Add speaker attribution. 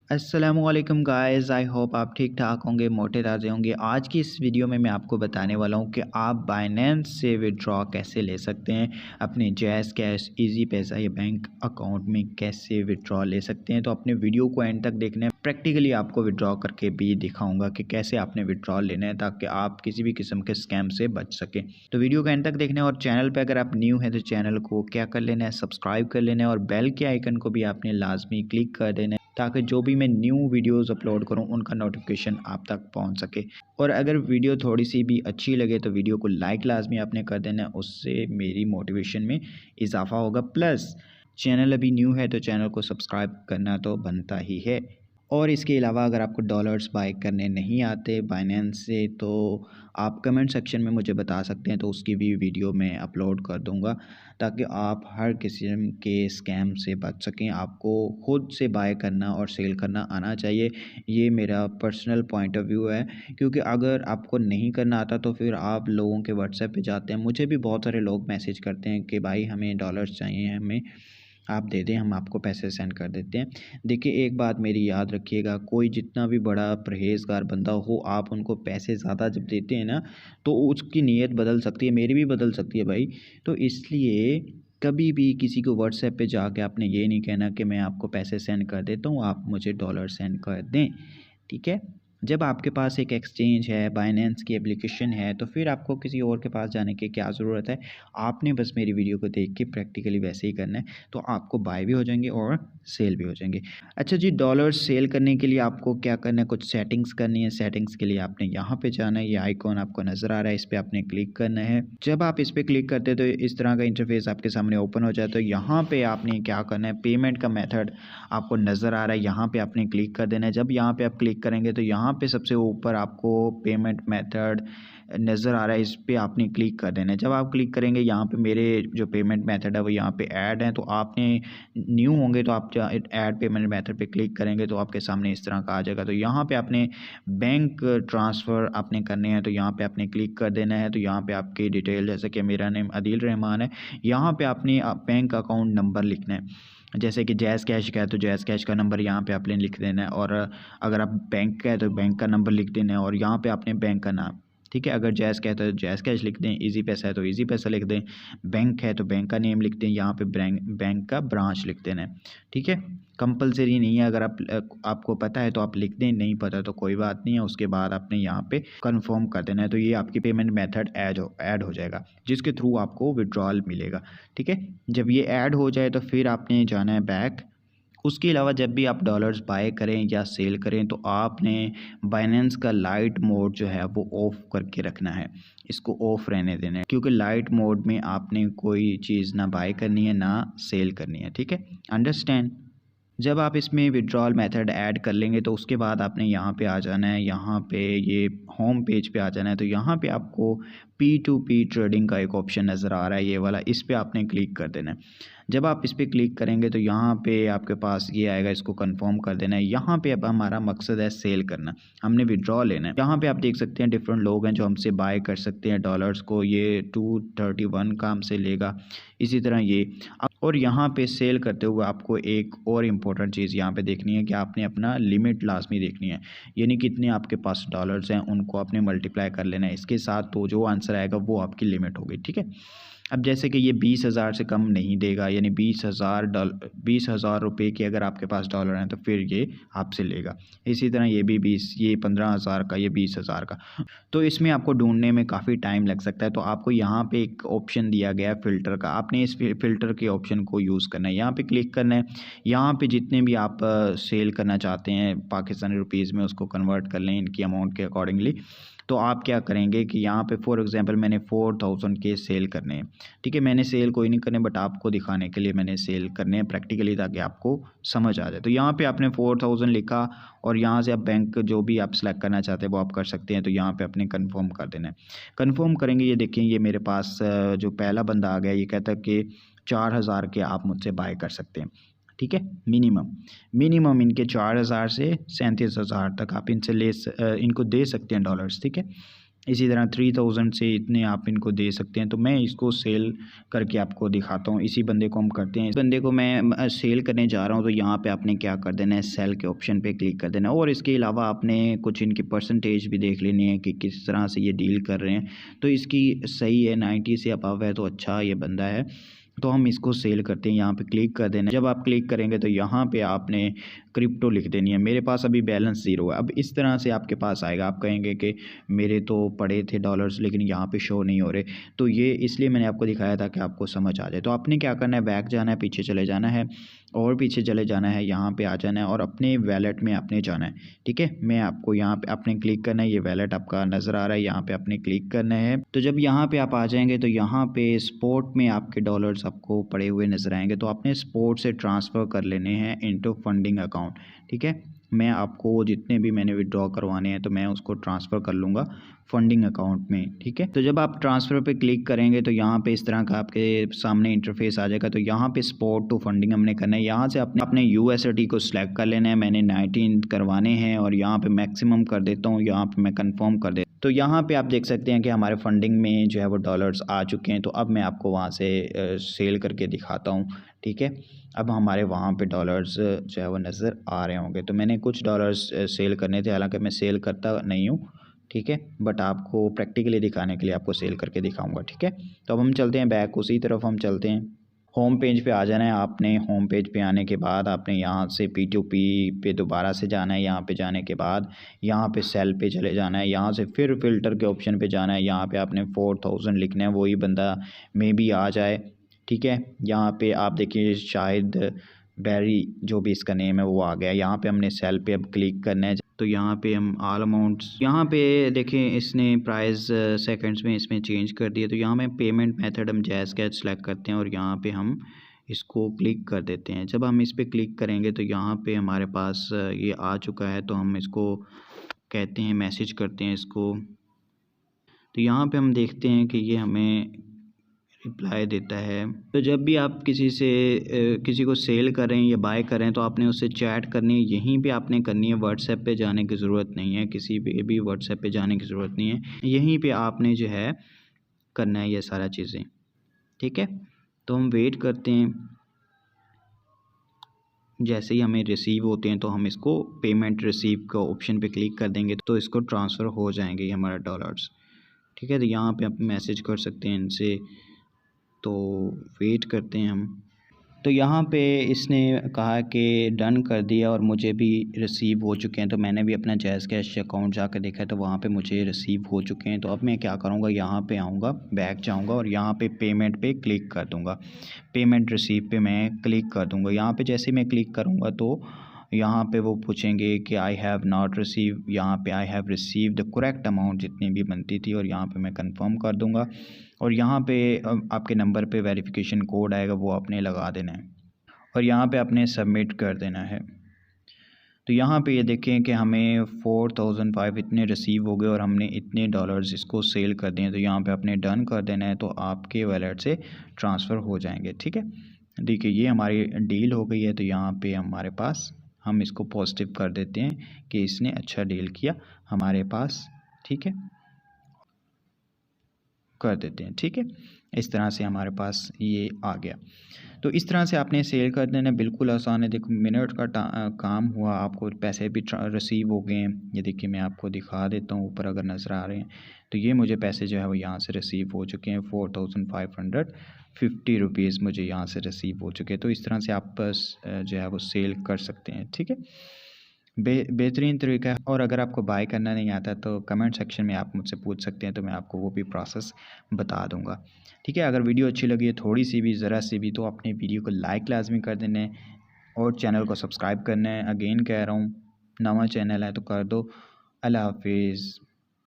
Speaker 1: अस्सलामुअलैकुम guys, I hope आप ठीक ठाक होंगे, मोटे ताज़े होंगे। आज की इस वीडियो में मैं आपको बताने वाला हूं कि आप बाइनेंस से विड्रॉ कैसे ले सकते हैं, अपने जैज़ कैश, इजी पैसा या बैंक अकाउंट में कैसे विड्रॉ ले सकते हैं। तो अपने वीडियो को एंड तक देखना है। प्रैक्टिकली आपको विड्रॉ करके भी दिखाऊंगा कि कैसे आपने विड्रॉ लेना है ताकि आप किसी भी किस्म के स्कैम से बच सकें। तो वीडियो को एंड तक देखना है और चैनल पर अगर आप न्यू हैं तो चैनल को क्या कर लेना है, सब्सक्राइब कर लेना है और बेल के आइकन को भी आपने लाजमी क्लिक कर देना है ताकि जो भी मैं न्यू वीडियोस अपलोड करूं उनका नोटिफिकेशन आप तक पहुंच सके। और अगर वीडियो थोड़ी सी भी अच्छी लगे तो वीडियो को लाइक लाजमी आपने कर देना है, उससे मेरी मोटिवेशन में इजाफा होगा। प्लस चैनल अभी न्यू है तो चैनल को सब्सक्राइब करना तो बनता ही है। और इसके अलावा अगर आपको डॉलर्स बाय करने नहीं आते बाइनेंस से तो आप कमेंट सेक्शन में मुझे बता सकते हैं, तो उसकी भी वीडियो मैं अपलोड कर दूंगा ताकि आप हर किस्म के स्कैम से बच सकें। आपको खुद से बाय करना और सेल करना आना चाहिए, ये मेरा पर्सनल पॉइंट ऑफ व्यू है। क्योंकि अगर आपको नहीं करना आता तो फिर आप लोगों के व्हाट्सएप पे जाते हैं, मुझे भी बहुत सारे लोग मैसेज करते हैं कि भाई हमें डॉलर्स चाहिए, हमें आप दे दें, हम आपको पैसे सेंड कर देते हैं। देखिए एक बात मेरी याद रखिएगा, कोई जितना भी बड़ा परहेज़गार बंदा हो, आप उनको पैसे ज़्यादा जब देते हैं ना तो उसकी नीयत बदल सकती है, मेरी भी बदल सकती है भाई। तो इसलिए कभी भी किसी को व्हाट्सएप पे जाके आपने ये नहीं कहना कि मैं आपको पैसे सेंड कर देता हूँ, आप मुझे डॉलर सेंड कर दें, ठीक है? जब आपके पास एक एक्सचेंज है, बाइनेंस की एप्लीकेशन है, तो फिर आपको किसी और के पास जाने की क्या ज़रूरत है। आपने बस मेरी वीडियो को देख के प्रैक्टिकली वैसे ही करना है, तो आपको बाय भी हो जाएंगे और सेल भी हो जाएंगे। अच्छा जी, डॉलर सेल करने के लिए आपको क्या करना है, कुछ सेटिंग्स करनी है। सेटिंग्स के लिए आपने यहाँ पे जाना है, ये आइकॉन आपको नज़र आ रहा है, इस पर आपने क्लिक करना है। जब आप इस पर क्लिक करते हैं तो इस तरह का इंटरफेस आपके सामने ओपन हो जाता है। तो यहाँ पे आपने क्या करना है, पेमेंट का मेथड आपको नज़र आ रहा है, यहाँ पे आपने क्लिक कर देना है। जब यहाँ पे आप क्लिक करेंगे तो यहाँ पे सबसे ऊपर आपको पेमेंट मेथड नज़र आ रहा है, इस पे आपने क्लिक कर देना है। जब आप क्लिक करेंगे यहाँ पे मेरे जो पेमेंट मेथड है वो यहाँ पे ऐड है, तो आपने न्यू होंगे तो आप ऐड पेमेंट मेथड पे क्लिक करेंगे तो आपके सामने इस तरह का आ जाएगा। तो यहाँ पे आपने बैंक ट्रांसफ़र आपने करने हैं, तो यहाँ पे आपने क्लिक कर देना है। तो यहाँ पे आपकी डिटेल, जैसे कि मेरा नेम आदिल रहमान है, यहाँ पे आपने बैंक अकाउंट नंबर लिखना है। जैसे कि जैज़ कैश का है तो जैज़ कैश का नंबर यहाँ पे आपने लिख देना है, और अगर आप बैंक का है तो बैंक का नंबर लिख देना है, और यहाँ पे आपने बैंक का नाम, ठीक है। अगर जैज़ का है तो जैज़ कैश लिख दें, इजी पैसा है तो इजी पैसा लिख दें, बैंक है तो बैंक का नेम लिख दें, यहाँ पे बैंक का ब्रांच लिख देना है, ठीक है। कंपलसरी नहीं है, अगर आपको पता है तो आप लिख दें, नहीं पता तो कोई बात नहीं है। उसके बाद आपने यहाँ पे कंफर्म कर देना है, तो ये आपकी पेमेंट मेथड ऐड हो जाएगा, जिसके थ्रू आपको विड्रॉल मिलेगा, ठीक है। जब ये ऐड हो जाए तो फिर आपने जाना है बैक। उसके अलावा जब भी आप डॉलर्स बाय करें या सेल करें तो आपने बाइनेंस का लाइट मोड जो है वो ऑफ़ करके रखना है, इसको ऑफ़ रहने देना है, क्योंकि लाइट मोड में आपने कोई चीज़ ना बाय करनी है ना सेल करनी है, ठीक है। अंडरस्टैंड। जब आप इसमें विड्रॉल मेथड ऐड कर लेंगे तो उसके बाद आपने यहाँ पे आ जाना है, यहाँ पे ये होम पेज पे आ जाना है। तो यहाँ पे आपको P2P ट्रेडिंग का एक ऑप्शन नज़र आ रहा है, ये वाला, इस पे आपने क्लिक कर देना है। जब आप इस पे क्लिक करेंगे तो यहाँ पे आपके पास ये आएगा, इसको कंफर्म कर देना है। यहाँ पे अब हमारा मकसद है सेल करना, हमने विड्रॉ लेना है। यहाँ पे आप देख सकते हैं डिफरेंट लोग हैं जो हमसे बाय कर सकते हैं डॉलर्स को, ये 231 का हमसे लेगा, इसी तरह ये। और यहाँ पे सेल करते हुए आपको एक और इम्पोर्टेंट चीज़ यहाँ पे देखनी है कि आपने अपना लिमिट लाजमी देखनी है, यानी कितने आपके पास डॉलर्स हैं उनको आपने मल्टीप्लाई कर लेना है इसके साथ, तो जो आंसर आएगा वो आपकी लिमिट होगी, ठीक है। अब जैसे कि ये 20,000 से कम नहीं देगा, यानी 20,000 रुपये के अगर आपके पास डॉलर हैं तो फिर ये आपसे लेगा। इसी तरह ये भी 20, ये 15,000 का, ये 20,000 का। तो इसमें आपको ढूंढने में काफ़ी टाइम लग सकता है, तो आपको यहाँ पे एक ऑप्शन दिया गया है फ़िल्टर का, आपने इस फ़िल्टर के ऑप्शन को यूज़ करना है, यहाँ पे क्लिक करना है। यहाँ पे जितने भी आप सेल करना चाहते हैं पाकिस्तानी रुपीज़ में उसको कन्वर्ट कर लें इनकी अमाउंट के अकॉर्डिंगली। तो आप क्या करेंगे कि यहाँ पे फॉर एग्जांपल मैंने 4,000 के सेल करने हैं, ठीक है। मैंने सेल कोई नहीं करने, बट आपको दिखाने के लिए मैंने सेल करने हैं प्रैक्टिकली, ताकि आपको समझ आ जाए। तो यहाँ पे आपने 4,000 लिखा और यहाँ से आप बैंक जो भी आप सेलेक्ट करना चाहते हैं वो आप कर सकते हैं। तो यहाँ पे अपने कंफर्म कर देना है। कंफर्म करेंगे, ये देखें ये मेरे पास जो पहला बंदा आ गया, ये कहता है कि 4,000 के आप मुझसे बाय कर सकते हैं, ठीक है। मिनिमम इनके 4,000 से 37,000 तक आप इनको दे सकते हैं डॉलर्स, ठीक है। इसी तरह 3000 से इतने आप इनको दे सकते हैं। तो मैं इसको सेल करके आपको दिखाता हूँ। इसी बंदे को हम करते हैं, इस बंदे को मैं सेल करने जा रहा हूँ। तो यहाँ पे आपने क्या कर देना है, सेल के ऑप्शन पे क्लिक कर देना है। और इसके अलावा आपने कुछ इनकी परसेंटेज भी देख लेनी है कि किस तरह से ये डील कर रहे हैं। तो इसकी सही है, 90 से अबव है, तो अच्छा ये बंदा है। तो हम इसको सेल करते हैं, यहाँ पे क्लिक कर देना। जब आप क्लिक करेंगे तो यहाँ पे आपने क्रिप्टो लिख देनी है। मेरे पास अभी बैलेंस 0 है। अब इस तरह से आपके पास आएगा, आप कहेंगे कि मेरे तो पड़े थे डॉलर्स लेकिन यहाँ पे शो नहीं हो रहे। तो ये इसलिए मैंने आपको दिखाया था कि आपको समझ आ जाए। तो आपने क्या करना है, बैक जाना है, पीछे चले जाना है और पीछे चले जाना है, यहाँ पे आ जाना है और अपने वैलेट में आपने जाना है। ठीक है, मैं आपको यहाँ पे आपने क्लिक करना है, ये वैलेट आपका नज़र आ रहा है, यहाँ पे आपने क्लिक करना है। तो जब यहाँ पे आप आ जाएंगे तो यहाँ पे स्पॉट में आपके डॉलर्स आपको पड़े हुए नज़र आएंगे। तो आपने स्पॉट से ट्रांसफ़र कर लेने हैं इनटू फंडिंग अकाउंट। ठीक है, मैं आपको जितने भी मैंने विड्रॉ करवाने हैं तो मैं उसको ट्रांसफ़र कर लूँगा फंडिंग अकाउंट में। ठीक है, तो जब आप ट्रांसफ़र पे क्लिक करेंगे तो यहाँ पे इस तरह का आपके सामने इंटरफेस आ जाएगा। तो यहाँ पे स्पॉट टू फंडिंग हमने करना है। यहाँ से अपने USD को सिलेक्ट कर लेना है। मैंने 19 करवाने हैं और यहाँ पे मैक्सिमम कर देता हूँ, यहाँ पे मैं कंफर्म कर देता हूँ। तो यहाँ पे आप देख सकते हैं कि हमारे फंडिंग में जो है वो डॉलर्स आ चुके हैं। तो अब मैं आपको वहाँ से सेल करके दिखाता हूँ। ठीक है, अब हमारे वहाँ पे डॉलर्स जो है वो नज़र आ रहे होंगे। तो मैंने कुछ डॉलर्स सेल करने थे, हालांकि मैं सेल करता नहीं हूँ। ठीक है, बट आपको प्रैक्टिकली दिखाने के लिए आपको सेल करके दिखाऊंगा। ठीक है, तो अब हम चलते हैं बैक, उसी तरफ हम चलते हैं। होम पेज पे आ जाना है आपने। होम पेज पे आने के बाद आपने यहाँ से P2P पे दोबारा से जाना है। यहाँ पे जाने के बाद यहाँ पे सेल पे चले जाना है। यहाँ से फिर फ़िल्टर के ऑप्शन पे जाना है। यहाँ पे आपने 4000 लिखना है, वही बंदा मे भी आ जाए। ठीक है, यहाँ पे आप देखिए शायद बैरी जो भी इसका नेम है वो आ गया। यहाँ पे हमने सेल पे अब क्लिक करना है। तो यहाँ पे हम ऑल अमाउंट्स, यहाँ पे देखें इसने प्राइस सेकंड्स में इसमें चेंज कर दिया। तो यहाँ में पेमेंट मेथड हम जैज़ कैश सेलेक्ट करते हैं और यहाँ पे हम इसको क्लिक कर देते हैं। जब हम इस पर क्लिक करेंगे तो यहाँ पे हमारे पास ये आ चुका है। तो हम इसको कहते हैं, मैसेज करते हैं इसको। तो यहाँ पे हम देखते हैं कि ये हमें रिप्लाई देता है। तो जब भी आप किसी को सेल करें या बाय करें तो आपने उससे चैट करनी है, यहीं पे आपने करनी है। व्हाट्सएप पे जाने की ज़रूरत नहीं है, किसी पे भी व्हाट्सएप पे जाने की ज़रूरत नहीं है। यहीं पे आपने जो है करना है ये सारा चीज़ें। ठीक है, तो हम वेट करते हैं। जैसे ही हमें रिसीव होते हैं तो हम इसको पेमेंट रिसीव का ऑप्शन पे क्लिक कर देंगे तो इसको ट्रांसफ़र हो जाएंगे ये हमारे डॉलर्स। ठीक है, तो यहाँ पे आप मैसेज कर सकते हैं इनसे। तो वेट करते हैं हम। तो यहाँ पे इसने कहा कि डन कर दिया और मुझे भी रिसीव हो चुके हैं। तो मैंने भी अपना जैज़ कैश अकाउंट जाकर देखा तो वहाँ पे मुझे रिसीव हो चुके हैं। तो अब मैं क्या करूँगा, यहाँ पे आऊँगा, बैक जाऊँगा और यहाँ पे पेमेंट पे क्लिक कर दूँगा। पेमेंट रिसीव पे मैं क्लिक कर दूँगा। यहाँ पे जैसे मैं क्लिक करूँगा तो यहाँ पे वो पूछेंगे कि आई हैव नॉट रिसीव, यहाँ पे I have receive the correct amount जितनी भी बनती थी, और यहाँ पे मैं कंफर्म कर दूँगा। और यहाँ पे आपके नंबर पे वेरिफिकेशन कोड आएगा, वो आपने लगा देना है और यहाँ पे आपने सबमिट कर देना है। तो यहाँ पे ये देखें कि हमें 4005 इतने रिसीव हो गए और हमने इतने डॉलर्स इसको सेल कर दिए। तो यहाँ पे आपने डन कर देना है, तो आपके वॉलेट से ट्रांसफ़र हो जाएंगे। ठीक है, देखिए ये हमारी डील हो गई है। तो यहाँ पे हमारे पास, हम इसको पॉजिटिव कर देते हैं कि इसने अच्छा डील किया हमारे पास। ठीक है, कर देते हैं। ठीक है, इस तरह से हमारे पास ये आ गया। तो इस तरह से आपने सेल कर देना, बिल्कुल आसान है। देखो मिनट का काम हुआ, आपको पैसे भी रिसीव हो गए हैं। ये देखिए मैं आपको दिखा देता हूँ, ऊपर अगर नज़र आ रहे हैं तो ये मुझे पैसे जो है वो यहाँ से रिसीव हो चुके हैं। 4550 रुपीज़ मुझे यहाँ से रिसीव हो चुके हैं। तो इस तरह से आप जो है वो सेल कर सकते हैं। ठीक है, बेहतरीन तरीका है। और अगर आपको बाय करना नहीं आता तो कमेंट सेक्शन में आप मुझसे पूछ सकते हैं, तो मैं आपको वो भी प्रोसेस बता दूंगा। ठीक है, अगर वीडियो अच्छी लगी है थोड़ी सी भी, ज़रा सी भी, तो अपने वीडियो को लाइक लाजमी कर देना है और चैनल को सब्सक्राइब करना है। अगेन कह रहा हूँ, नवा चैनल है तो कर दो। अल्लाह हाफिज़।